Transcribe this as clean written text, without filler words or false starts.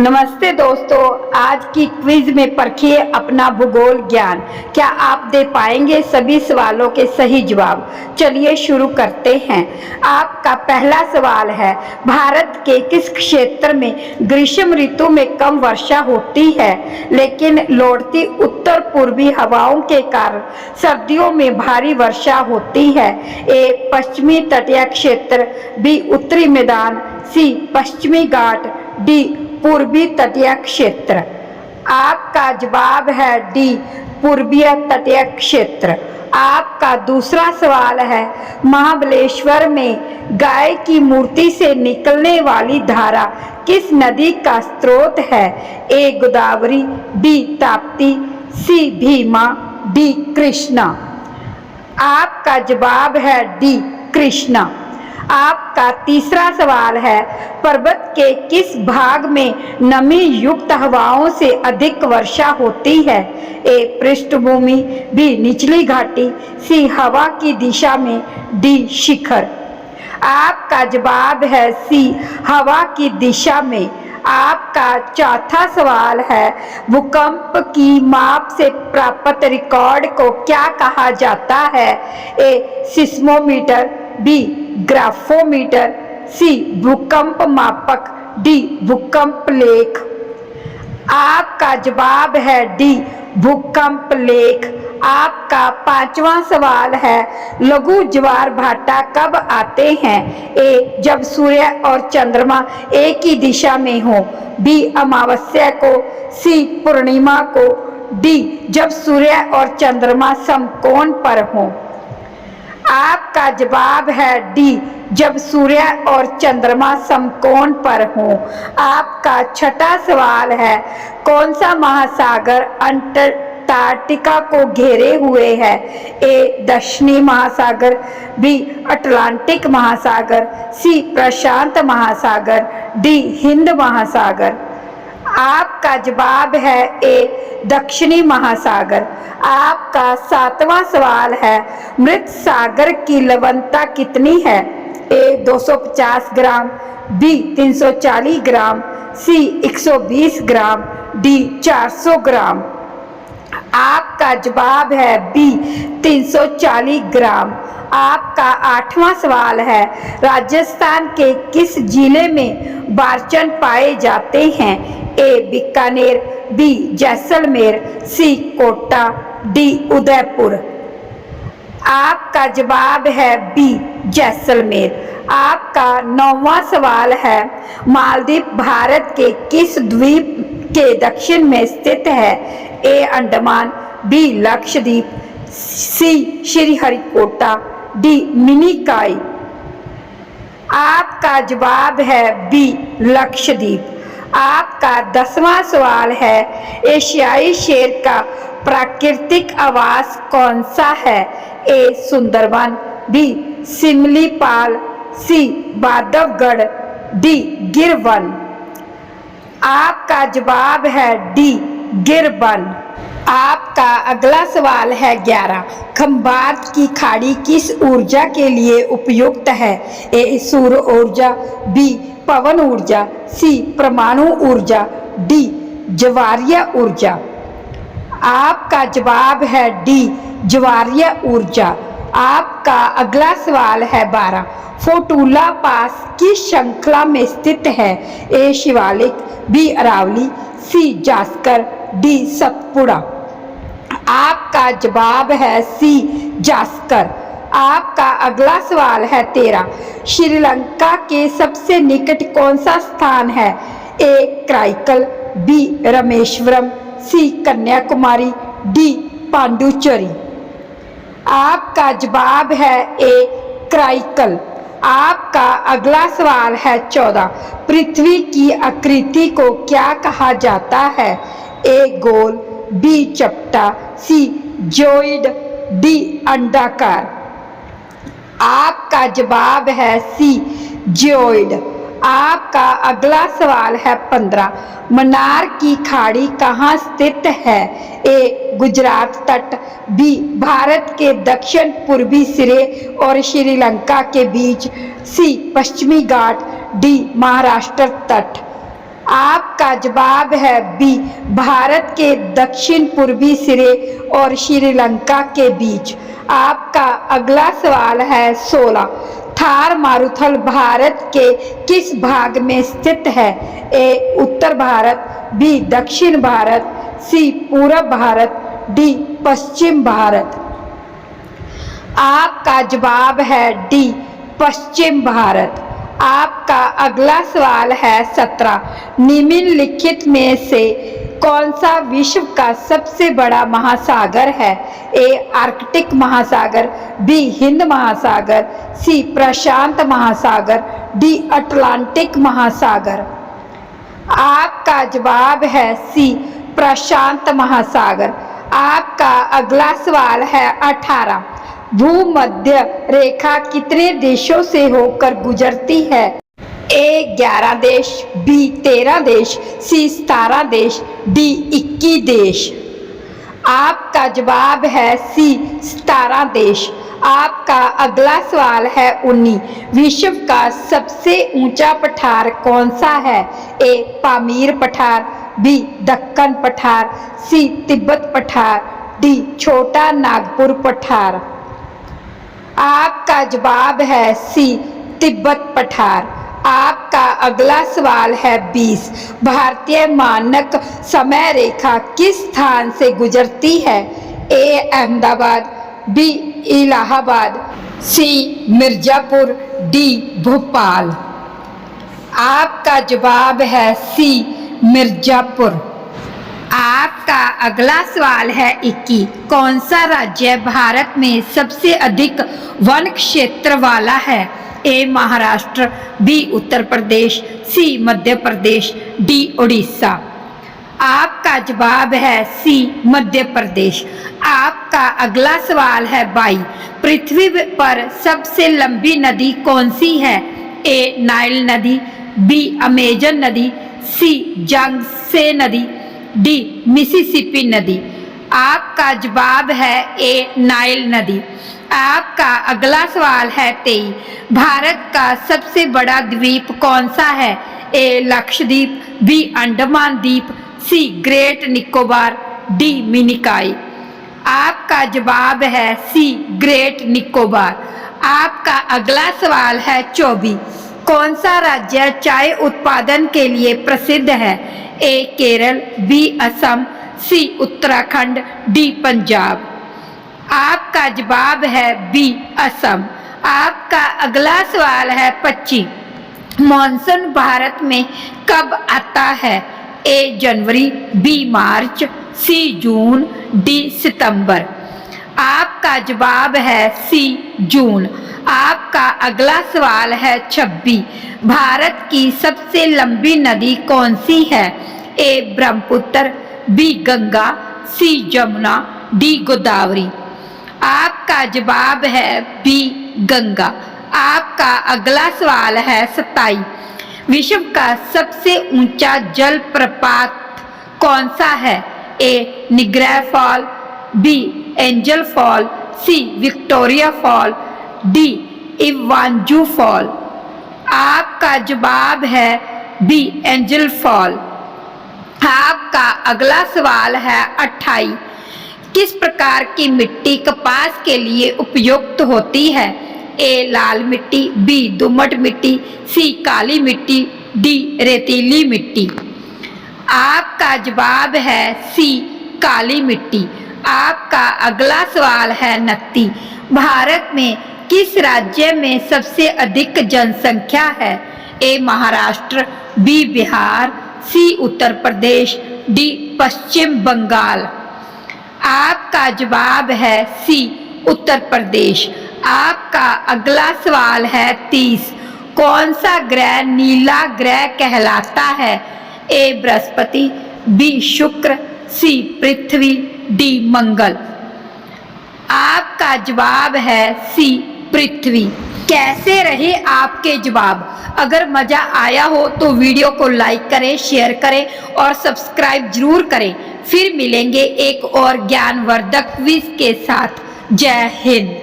नमस्ते दोस्तों, आज की क्विज में परखिए अपना भूगोल ज्ञान। क्या आप दे पाएंगे सभी सवालों के सही जवाब? चलिए शुरू करते हैं। आपका पहला सवाल है, भारत के किस क्षेत्र में ग्रीष्म ऋतु में कम वर्षा होती है लेकिन लौटती उत्तर पूर्वी हवाओं के कारण सर्दियों में भारी वर्षा होती है? ए पश्चिमी तटीय क्षेत्र, बी उत्तरी मैदान, सी पश्चिमी घाट, डी पूर्वी तटीय क्षेत्र। आपका जवाब है डी पूर्वीय तटीय क्षेत्र। आपका दूसरा सवाल है, महाबलेश्वर में गाय की मूर्ति से निकलने वाली धारा किस नदी का स्रोत है? ए गोदावरी, बी ताप्ती, सी भीमा, डी कृष्णा। आपका जवाब है डी कृष्णा। आपका तीसरा सवाल है, पर्वत के किस भाग में नमी युक्त हवाओं से अधिक वर्षा होती है? ए पृष्ठभूमि, बी निचली घाटी, सी हवा की दिशा में, डी शिखर। आपका जवाब है सी हवा की दिशा में। आपका चौथा सवाल है, भूकंप की माप से प्राप्त रिकॉर्ड को क्या कहा जाता है? ए सिस्मोमीटर, बी ग्राफोमीटर, सी भूकंप मापक, डी भूकंप लेख। आपका जवाब है डी भूकंप लेख। आपका पांचवा सवाल है, लघु ज्वार भाटा कब आते हैं? ए जब सूर्य और चंद्रमा एक ही दिशा में हो, बी अमावस्या को, सी पूर्णिमा को, डी जब सूर्य और चंद्रमा समकोण पर हो। आपका जवाब है डी जब सूर्य और चंद्रमा समकोण पर हो। आपका छठा सवाल है, कौन सा महासागर अंटार्कटिका को घेरे हुए है? ए दक्षिणी महासागर, बी अटलांटिक महासागर, सी प्रशांत महासागर, डी हिंद महासागर। आपका जवाब है ए दक्षिणी महासागर। आपका सातवां सवाल है, मृत सागर की लवणता कितनी है? ए 250 ग्राम, बी 340 ग्राम, सी 120 ग्राम, डी 400 ग्राम। आपका जवाब है बी 340 ग्राम। आपका आठवां सवाल है, राजस्थान के किस जिले में बारचन पाए जाते हैं? ए बीकानेर, बी जैसलमेर, सी कोटा, डी उदयपुर। आपका जवाब है बी जैसलमेर। आपका नौवां सवाल है, मालदीव भारत के किस द्वीप के दक्षिण में स्थित है? ए अंडमान, बी लक्षद्वीप, सी श्रीहरिकोटा, डी मिनिकॉय। आपका जवाब है बी लक्षद्वीप। आपका 10वां सवाल है, एशियाई शेर का प्राकृतिक आवास कौन सा है? ए सुंदरवन, बी सिमलीपाल, सी बांधवगढ़, डी गिर वन। आपका जवाब है डी गिर वन। आपका अगला सवाल है 11, खंबात की खाड़ी किस ऊर्जा के लिए उपयुक्त है? ए सौर ऊर्जा, बी पवन ऊर्जा, सी परमाणु ऊर्जा, डी ज्वारीय ऊर्जा। आपका जवाब है डी ज्वारीय ऊर्जा। आपका अगला सवाल है 12, फोटुला पास किस श्रृंखला में स्थित है? ए शिवालिक, बी अरावली, सी जास्कर, डी सतपुड़ा। आपका जवाब है सी जास्कर। आपका अगला सवाल है 13, श्रीलंका के सबसे निकट कौन सा स्थान है? ए क्राइकल, बी रामेश्वरम, सी कन्याकुमारी, डी पांडुचेरी। आपका जवाब है ए क्राइकल। आपका अगला सवाल है 14, पृथ्वी की आकृति को क्या कहा जाता है? ए गोल, बी चपटा, सी जोइड, डी अंडाकार। आपका जवाब है सी जियोइड। आपका अगला सवाल है 15, मन्नार की खाड़ी कहाँ स्थित है? ए गुजरात तट, बी भारत के दक्षिण पूर्वी सिरे और श्रीलंका के बीच, सी पश्चिमी घाट, डी महाराष्ट्र तट। आपका जवाब है बी, भारत के दक्षिण पूर्वी सिरे और श्रीलंका के बीच। आपका अगला सवाल है 16। थार मारुथल भारत के किस भाग में स्थित है? ए उत्तर भारत, बी दक्षिण भारत, सी पूरब भारत, डी पश्चिम भारत। आपका जवाब है डी पश्चिम भारत। आपका अगला सवाल है 17। निम्नलिखित में से कौन सा विश्व का सबसे बड़ा महासागर है? ए आर्कटिक महासागर, बी हिंद महासागर, सी प्रशांत महासागर, डी अटलांटिक महासागर। आपका जवाब है सी प्रशांत महासागर। आपका अगला सवाल है 18। भूमध्य रेखा कितने देशों से होकर गुजरती है? ए 11 देश, बी 13 देश, सी 17 देश, डी 21 देश। आपका जवाब है सी 17 देश। आपका अगला सवाल है 19। विश्व का सबसे ऊंचा पठार कौन सा है? ए पामीर पठार, बी दक्कन पठार, सी तिब्बत पठार, डी छोटा नागपुर पठार। आपका जवाब है सी तिब्बत पठार। आपका अगला सवाल है 20। भारतीय मानक समय रेखा किस स्थान से गुजरती है? ए अहमदाबाद, बी इलाहाबाद, सी मिर्जापुर, डी भोपाल। आपका जवाब है सी मिर्जापुर। आपका अगला सवाल है 21। कौन सा राज्य भारत में सबसे अधिक वन क्षेत्र वाला है? ए महाराष्ट्र, बी उत्तर प्रदेश, सी मध्य प्रदेश, डी उड़ीसा। आपका जवाब है सी मध्य प्रदेश। आपका अगला सवाल है 22। पृथ्वी पर सबसे लंबी नदी कौन सी है? ए नाइल नदी, बी अमेजन नदी, सी यांगत्से नदी, डी मिसिसिपी नदी। आपका जवाब है ए नाइल नदी। आपका अगला सवाल है 23। भारत का सबसे बड़ा द्वीप कौन सा है? ए लक्षद्वीप, बी अंडमान द्वीप, सी ग्रेट निकोबार, डी मिनिकॉय। आपका जवाब है सी ग्रेट निकोबार। आपका अगला सवाल है 24। कौन सा राज्य चाय उत्पादन के लिए प्रसिद्ध है? ए केरल, बी असम, सी उत्तराखंड, डी पंजाब। आपका जवाब है बी असम। आपका अगला सवाल है 25। मॉनसून भारत में कब आता है? ए जनवरी, बी मार्च, सी जून, डी सितंबर। आपका जवाब है सी जून। आपका अगला सवाल है 26। भारत की सबसे लंबी नदी कौन सी है? ए ब्रह्मपुत्र, बी गंगा, सी जमुना, डी गोदावरी। आपका जवाब है बी गंगा। आपका अगला सवाल है 27। विश्व का सबसे ऊंचा जलप्रपात कौन सा है? A Niagara fall, B Angel fall, C Victoria fall, D इवांजू फॉल। आपका जवाब है बी एंजल फॉल। आपका अगला सवाल है 28। किस प्रकार की मिट्टी कपास के लिए उपयुक्त होती है? ए लाल मिट्टी, बी दोमट मिट्टी, सी काली मिट्टी, डी रेतीली मिट्टी। आपका जवाब है सी काली मिट्टी। आपका अगला सवाल है 29। भारत में किस राज्य में सबसे अधिक जनसंख्या है? ए महाराष्ट्र, बी बिहार, सी उत्तर प्रदेश, डी पश्चिम बंगाल। आपका जवाब है सी उत्तर प्रदेश। आपका अगला सवाल है 30। कौन सा ग्रह नीला ग्रह कहलाता है? ए बृहस्पति, बी शुक्र, सी पृथ्वी, डी मंगल। आपका जवाब है सी पृथ्वी। कैसे रहे आपके जवाब? अगर मजा आया हो तो वीडियो को लाइक करें, शेयर करें और सब्सक्राइब जरूर करें। फिर मिलेंगे एक और ज्ञानवर्धक क्विज के साथ। जय हिंद।